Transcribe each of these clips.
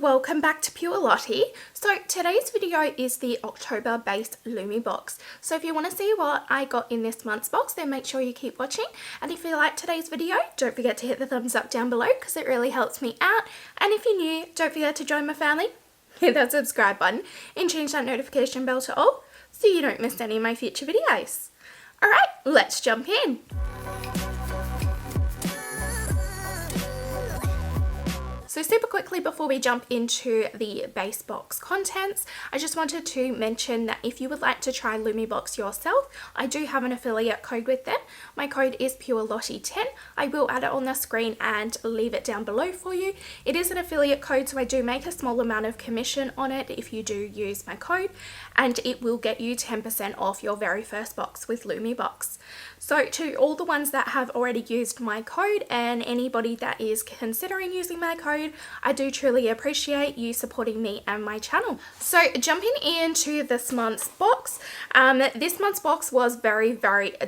welcome back to Pure Lottie. So today's video is the October Base Lumibox. So if you want to see what I got in this month's box, then make sure you keep watching. And if you like today's video, don't forget to hit the thumbs up down below because it really helps me out. And if you're new, don't forget to join my family. Hit that subscribe button and change that notification bell to all so you don't miss any of my future videos. Alright, let's jump in. So super quickly before we jump into the base box contents, I just wanted to mention that if you would like to try Lumibox yourself, I do have an affiliate code with them. My code is PureLottie10. I will add it on the screen and leave it down below for you. It is an affiliate code, so I do make a small amount of commission on it if you do use my code, and it will get you 10% off your very first box with Lumibox. So to all the ones that have already used my code and anybody that is considering using my code, I do truly appreciate you supporting me and my channel. So jumping into this month's box, this month's box was very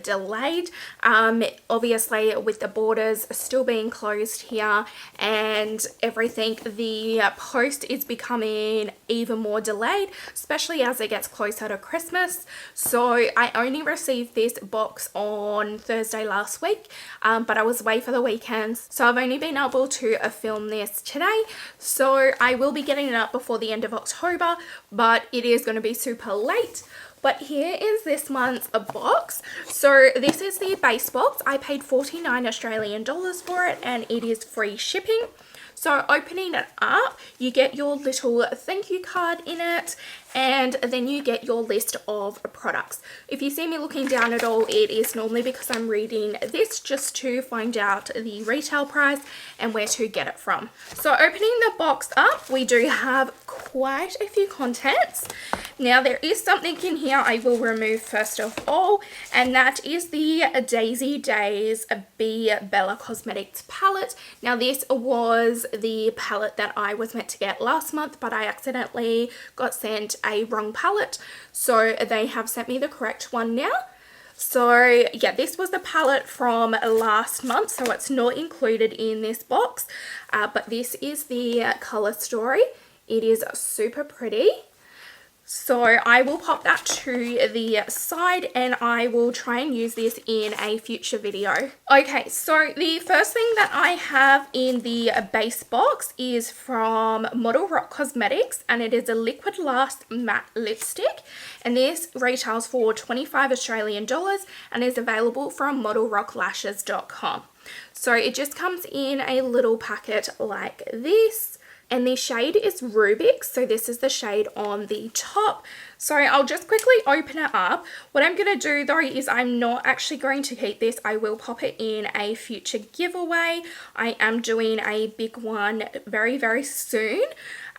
delayed, obviously with the borders still being closed here and everything. The post is becoming even more delayed, especially as it gets closer to Christmas. So I only received this box on Thursday last week, but I was away for the weekends, so I've only been able to film this today. So I will be getting it up before the end of October, but it is going to be super late. But here is this month's box. So this is the base box. I paid 49 Australian dollars for it and it is free shipping. So opening it up, you get your little thank you card in it, and then you get your list of products. If you see me looking down at all, it is normally because I'm reading this just to find out the retail price and where to get it from. So opening the box up, we do have quite a few contents. Now there is something in here I will remove first of all, and that is the Daisy Days Be Bella Cosmetics palette. Now this was the palette that I was meant to get last month, but I accidentally got sent a wrong palette, so they have sent me the correct one now. So yeah, this was the palette from last month, so it's not included in this box, but this is the color story. It is super pretty. So I will pop that to the side and I will try and use this in a future video. Okay, so the first thing that I have in the base box is from Model Rock Cosmetics, and it is a Liquid Last Matte Lipstick, and this retails for 25 Australian dollars and is available from modelrocklashes.com. So it just comes in a little packet like this. And the shade is Rubik, so this is the shade on the top. So I'll just quickly open it up. What I'm going to do though is I'm not actually going to keep this. I will pop it in a future giveaway. I am doing a big one very soon.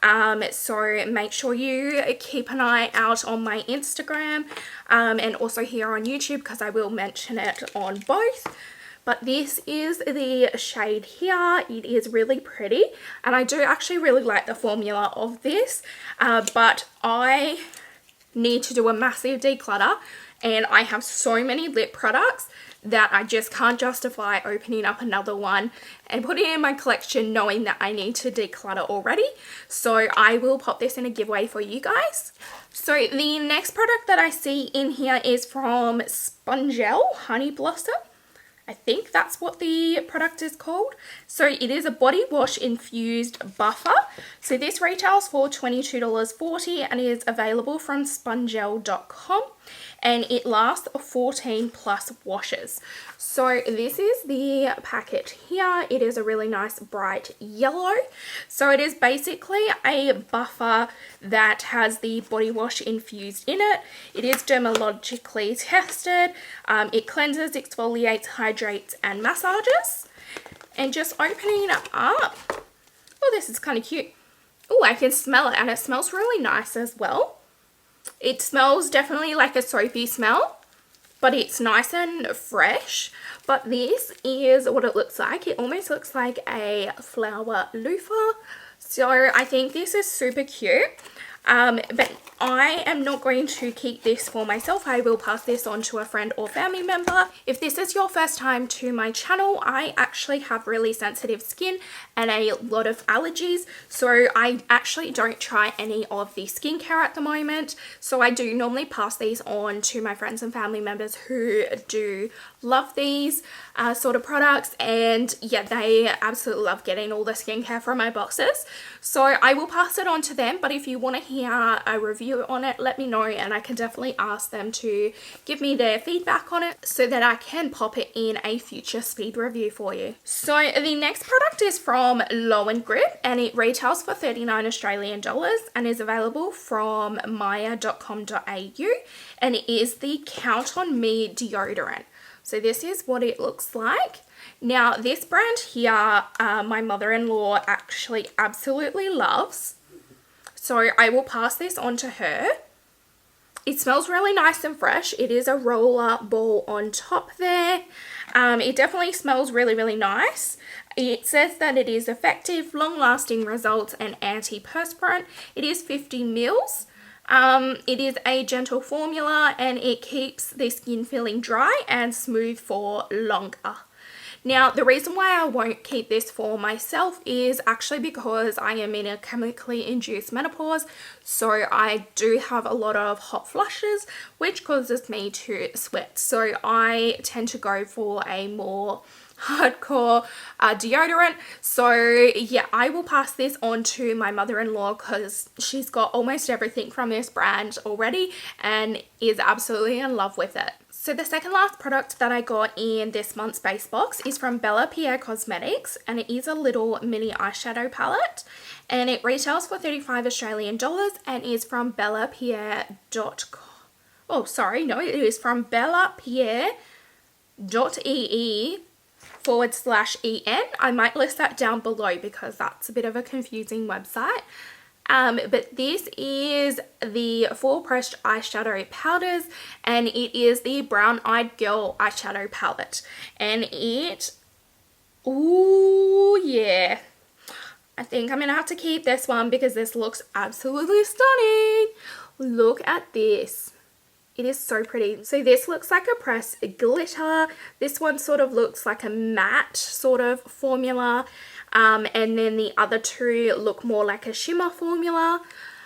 So make sure you keep an eye out on my Instagram and also here on YouTube because I will mention it on both. But this is the shade here. It is really pretty and I do actually really like the formula of this, but I need to do a massive declutter and I have so many lip products that I just can't justify opening up another one and putting it in my collection knowing that I need to declutter already. So I will pop this in a giveaway for you guys. So the next product that I see in here is from Spongelle Honey Blossom. I think that's what the product is called. So it is a body wash infused buffer. So this retails for $22.40 and is available from spongelle.com, and it lasts 14 plus washes. So this is the packet here. It is a really nice bright yellow. So it is basically a buffer that has the body wash infused in it. It is dermatologically tested. It cleanses, exfoliates, hydrates and massages. And just opening it up, oh, this is kind of cute. Oh, I can smell it and it smells really nice as well. It smells definitely like a soapy smell, but it's nice and fresh. But this is what it looks like. It almost looks like a flower loofah. So I think this is super cute. But I am not going to keep this for myself. I will pass this on to a friend or family member. If this is your first time to my channel, I actually have really sensitive skin and a lot of allergies, so I actually don't try any of the skincare at the moment. So I do normally pass these on to my friends and family members who do love these sort of products, and yeah, they absolutely love getting all the skincare from my boxes. So I will pass it on to them, but if you want to hear a review on it, let me know and I can definitely ask them to give me their feedback on it so that I can pop it in a future speed review for you. So the next product is from Low and Grip, and it retails for 39 Australian dollars and is available from maya.com.au, and it is the Count on Me deodorant. So this is what it looks like. Now this brand here, my mother-in-law actually absolutely loves. So I will pass this on to her. It smells really nice and fresh. It is a roller ball on top there. It definitely smells really, really nice. It says that it is effective, long-lasting results and antiperspirant. It is 50 mils. It is a gentle formula and it keeps the skin feeling dry and smooth for longer. Now, the reason why I won't keep this for myself is actually because I am in a chemically induced menopause, so I do have a lot of hot flushes, which causes me to sweat. So I tend to go for a more hardcore deodorant. So yeah, I will pass this on to my mother-in-law because she's got almost everything from this brand already and is absolutely in love with it. So the second last product that I got in this month's base box is from Bella Pierre Cosmetics, and it is a little mini eyeshadow palette, and it retails for 35 Australian dollars and is from bellapierre.com. Oh, sorry, no, it is from bellapierre.ee/en. I might list that down below because that's a bit of a confusing website. But this is the 4 pressed eyeshadow powders, and it is the Brown Eyed Girl eyeshadow palette, and it, ooh yeah, I think I'm gonna have to keep this one because this looks absolutely stunning. Look at this. It is so pretty. So this looks like a pressed glitter. This one sort of looks like a matte sort of formula. And then the other two look more like a shimmer formula.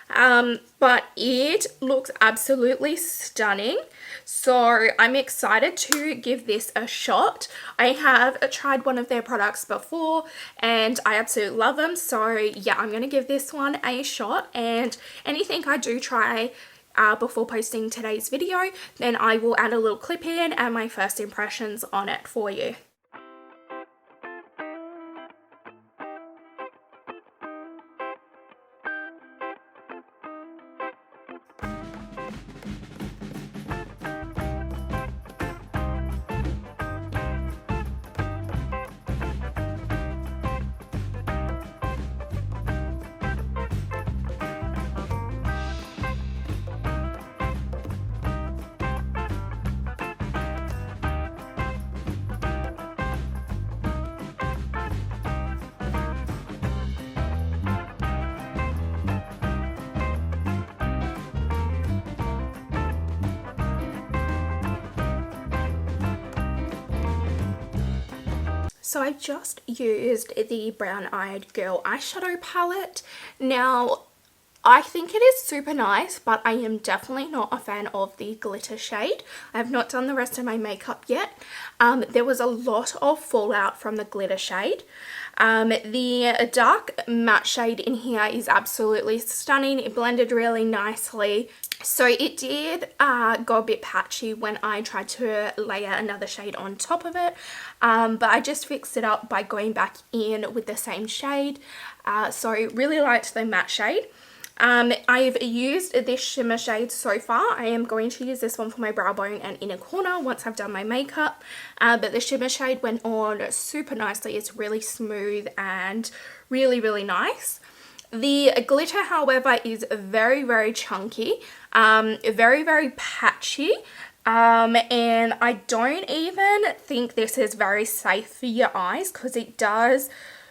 But it looks absolutely stunning. So I'm excited to give this a shot. I have tried one of their products before and I absolutely love them. So yeah, I'm going to give this one a shot, and anything I do try before posting today's video, then I will add a little clip in and my first impressions on it for you. So I just used the Brown Eyed Girl eyeshadow palette. Now, I think it is super nice, but I am definitely not a fan of the glitter shade. I have not done the rest of my makeup yet. There was a lot of fallout from the glitter shade. The dark matte shade in here is absolutely stunning. It blended really nicely. So it did go a bit patchy when I tried to layer another shade on top of it, but I just fixed it up by going back in with the same shade. So really liked the matte shade. I've used this shimmer shade so far. I am going to use this one for my brow bone and inner corner once I've done my makeup, but the shimmer shade went on super nicely. It's really smooth and really, really nice. The glitter, however, is very, very chunky, very, very patchy, and I don't even think this is very safe for your eyes because it does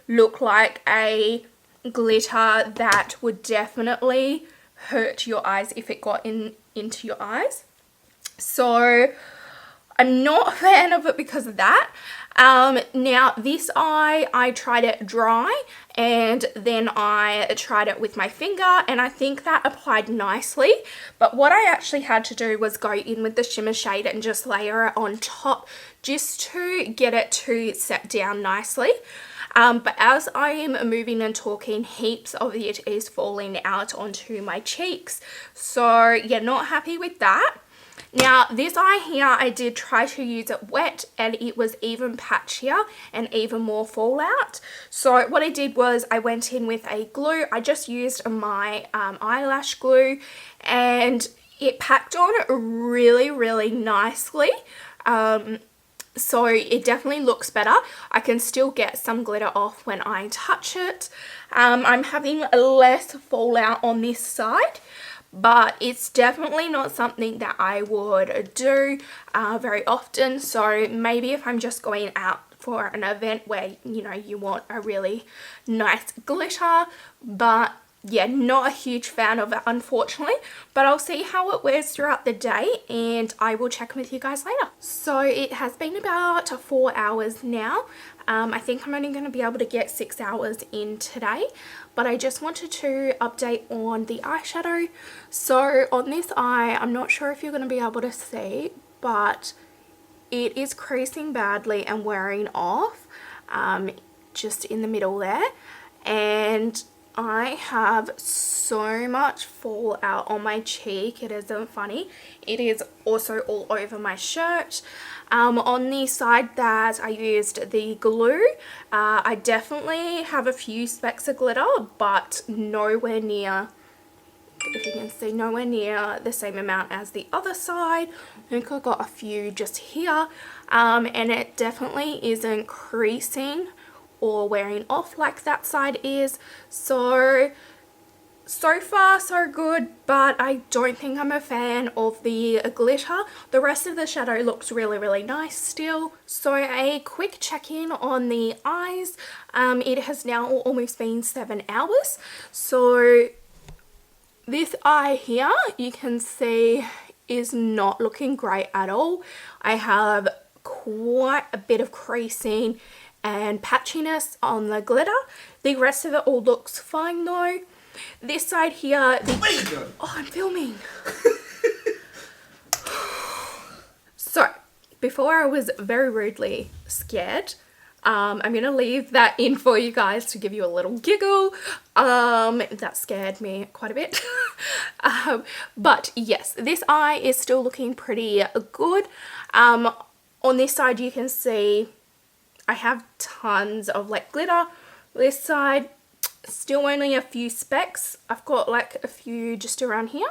look like a glitter that would definitely hurt your eyes if it got into your eyes. So I'm not a fan of it because of that. Now this eye, I tried it dry and then I tried it with my finger, and I think that applied nicely. But what I actually had to do was go in with the shimmer shade and just layer it on top just to get it to set down nicely. But as I am moving and talking, heaps of it is falling out onto my cheeks. So yeah, not happy with that. Now this eye here, I did try to use it wet and it was even patchier and even more fallout. So what I did was I went in with a glue. I just used my eyelash glue and it packed on really, really nicely. So it definitely looks better. I can still get some glitter off when I touch it. I'm having less fallout on this side, but it's definitely not something that I would do very often. So maybe if I'm just going out for an event where, you know, you want a really nice glitter, but yeah, not a huge fan of it, unfortunately. But I'll see how it wears throughout the day and I will check with you guys later. So it has been about 4 hours now. I think I'm only going to be able to get 6 hours in today, but I just wanted to update on the eyeshadow. So on this eye, I'm not sure if you're going to be able to see, but it is creasing badly and wearing off just in the middle there. And I have so much fallout on my cheek, it isn't funny. It is also all over my shirt. On the side that I used the glue, I definitely have a few specks of glitter, but nowhere near, if you can see, nowhere near the same amount as the other side. I think I got a few just here, and it definitely isn't creasing or wearing off like that side is. So far so good, but I don't think I'm a fan of the glitter. The rest of the shadow looks really, really nice still. So a quick check-in on the eyes. It has now almost been 7 hours. So this eye here, you can see, is not looking great at all. I have quite a bit of creasing and patchiness on the glitter. The rest of it all looks fine though. This side here, oh, I'm filming. So before I was very rudely scared, I'm gonna leave that in for you guys to give you a little giggle. That scared me quite a bit. But yes, this eye is still looking pretty good. On this side you can see I have tons of like glitter. This side, still only a few specks. I've got like a few just around here.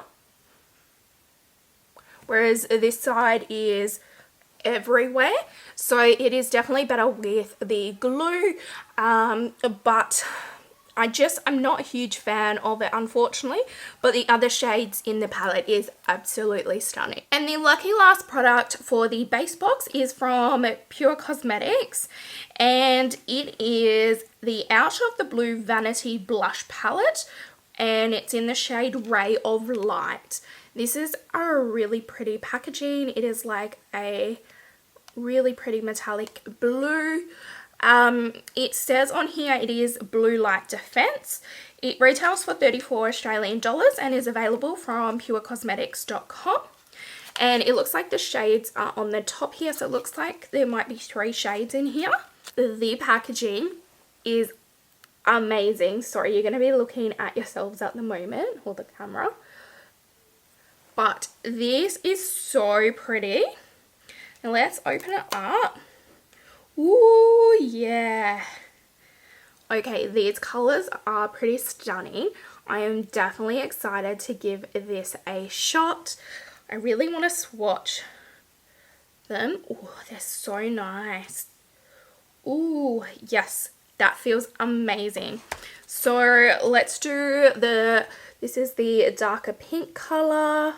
Whereas this side is everywhere. So it is definitely better with the glue. But I'm not a huge fan of it, unfortunately, but the other shades in the palette is absolutely stunning. And the lucky last product for the base box is from Pure Cosmetics, and it is the Out of the Blue Vanity Blush Palette, and it's in the shade Ray of Light. This is a really pretty packaging. It is like a really pretty metallic blue. It says on here it is Blue Light Defense. It retails for 34 Australian dollars and is available from purecosmetics.com. And it looks like the shades are on the top here, so it looks like there might be 3 shades in here. The packaging is amazing. Sorry, you're going to be looking at yourselves at the moment, or the camera. But this is so pretty. And let's open it up. Ooh, yeah. Okay, these colors are pretty stunning. I am definitely excited to give this a shot. I really want to swatch them. Oh, they're so nice. Ooh, yes, that feels amazing. So let's do this is the darker pink color.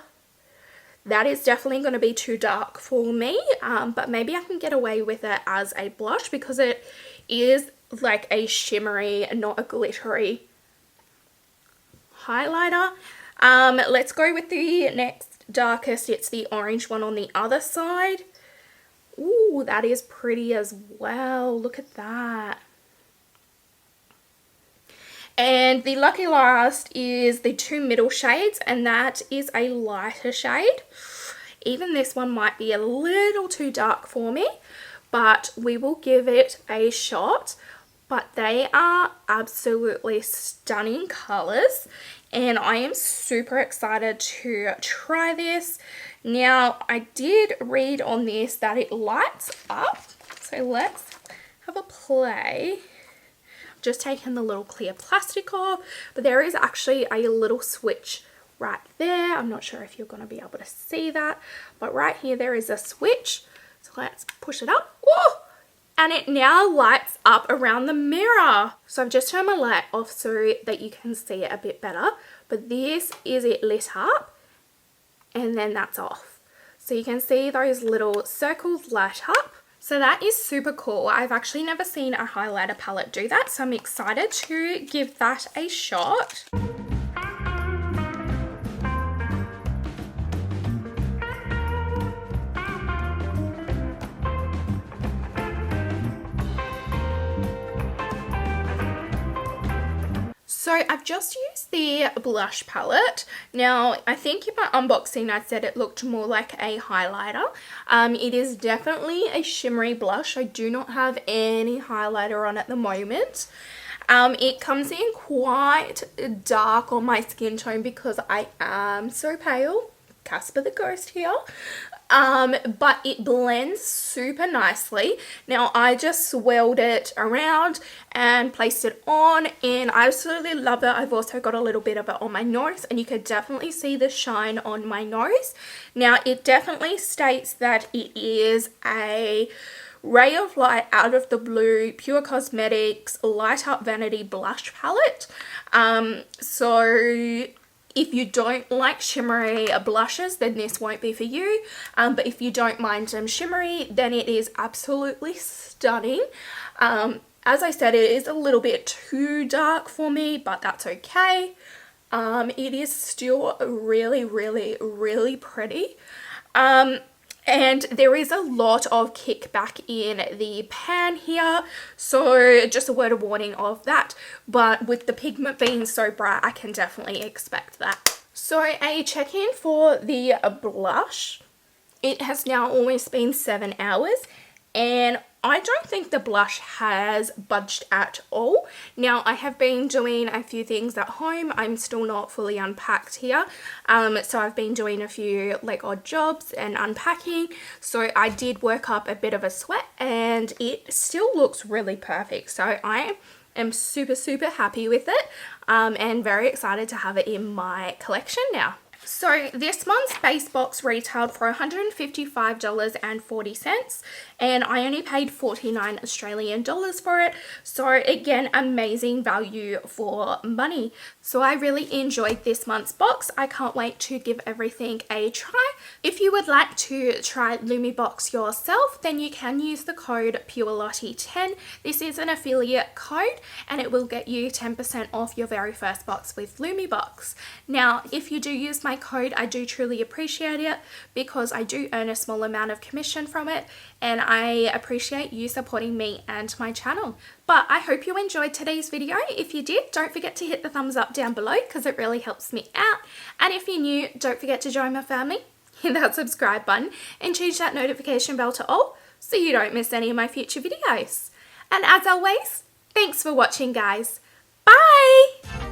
That is definitely going to be too dark for me, but maybe I can get away with it as a blush because it is like a shimmery, not a glittery highlighter. Let's go with the next darkest. It's the orange one on the other side. Ooh, that is pretty as well. Look at that. And the lucky last is the two middle shades, and that is a lighter shade. Even this one might be a little too dark for me, but we will give it a shot. But they are absolutely stunning colors, and I am super excited to try this. Now, I did read on this that it lights up, so let's have a play. Just taken the little clear plastic off, but there is actually a little switch right there. I'm not sure if you're going to be able to see that, but right here there is a switch. So let's push it up. Whoa! And it now lights up around the mirror. So I've just turned my light off so that you can see it a bit better, but this is it lit up, and then that's off. So you can see those little circles light up. So that is super cool. I've actually never seen a highlighter palette do that, so I'm excited to give that a shot. So I've just used the blush palette. Now, I think in my unboxing I said it looked more like a highlighter. It is definitely a shimmery blush. I do not have any highlighter on at the moment. It comes in quite dark on my skin tone because I am so pale. Casper the Ghost here. But it blends super nicely. Now I just swirled it around and placed it on, and I absolutely love it. I've also got a little bit of it on my nose, and you could definitely see the shine on my nose. Now it definitely states that it is a Ray of Light Out of the Blue Pure Cosmetics Light Up Vanity Blush Palette. So if you don't like shimmery blushes, then this won't be for you. But if you don't mind them shimmery, then it is absolutely stunning. As I said, it is a little bit too dark for me, but that's okay. It is still really, really, really pretty. And there is a lot of kickback in the pan here, so just a word of warning of that. But with the pigment being so bright, I can definitely expect that. So a check-in for the blush. It has now almost been 7 hours, and I don't think the blush has budged at all. Now, I have been doing a few things at home. I'm still not fully unpacked here. So I've been doing a few like odd jobs and unpacking. So I did work up a bit of a sweat, and it still looks really perfect. So I am super, super happy with it, and very excited to have it in my collection now. So this month's base box retailed for $155.40, and I only paid 49 Australian dollars for it. So again, amazing value for money. So I really enjoyed this month's box. I can't wait to give everything a try. If you would like to try Lumibox yourself, then you can use the code PureLottie10. This is an affiliate code, and it will get you 10% off your very first box with Lumibox. Now, if you do use my code, I do truly appreciate it because I do earn a small amount of commission from it, and I appreciate you supporting me and my channel. But I hope you enjoyed today's video. If you did, don't forget to hit the thumbs up down below because it really helps me out. And if you're new, don't forget to join my family. Hit that subscribe button and change that notification bell to all so you don't miss any of my future videos. And as always, thanks for watching, guys. Bye!